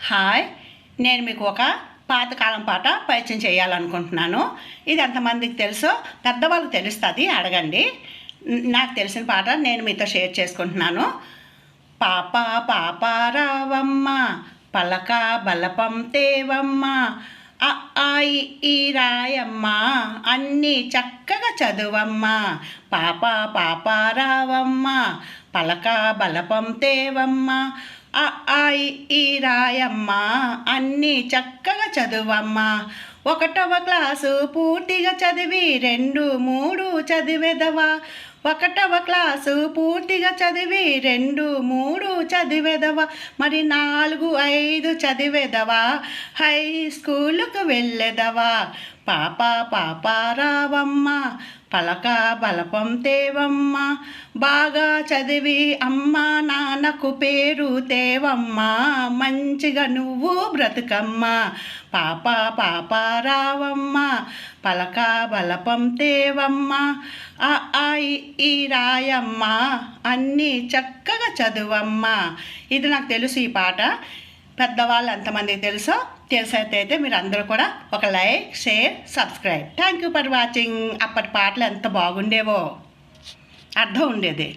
Hi, నేను మీకు ఒక పాతకాలం పాట పరిచయం చేయాలనుకుంటున్నాను. ఇది ఎంతమందికి తెలుసో పెద్దవాళ్ళకి తెలుస్తుంది, అడగండి. నాకు తెలిసిన పాట నేను మీతో షేర్ చేసుకుంటున్నాను. పాప పాప రావమ్మ, పలక బలపం తేవమ్మ, అ ఆ ఈ రాయమ్మ, అన్నీ చక్కగా చదువమ్మ. పాప పాప రావమ్మ, పలక బలపం తేవమ్మ, అ ఆ ఈ రాయమ్మ, అన్నీ చక్కగా చదువమ్మ. 1వ క్లాసు పూర్తిగా చదివి 2, 3 చదివెదవా. 1వ క్లాసు పూర్తిగా చదివి 2, 3 చదివెదవా. మరి 4, 5 చదివెదవా. హై స్కూలుకు వెళ్ళెదవా. పాప పాప రావమ్మ, పలక బలపం తేవమ్మ, బాగా చదివి అమ్మ నాన్నకు పేరు తేవమ్మ, మంచిగా నువ్వు బ్రతుకమ్మ. పాప పాప రావమ్మ, పలక బలపం తేవమ్మ, అ ఆ ఈ రాయమ్మ, అన్నీ చక్కగా చదువమ్మ. ఇది నాకు తెలుసు. ఈ పాట పెద్దవాళ్ళు ఎంతమందికి తెలిసైతే మీరు అందరూ కూడా ఒక like, share, subscribe. Thank you for watching. అప్పటి పాటలు ఎంత బాగుండేవో, అర్థం ఉండేది.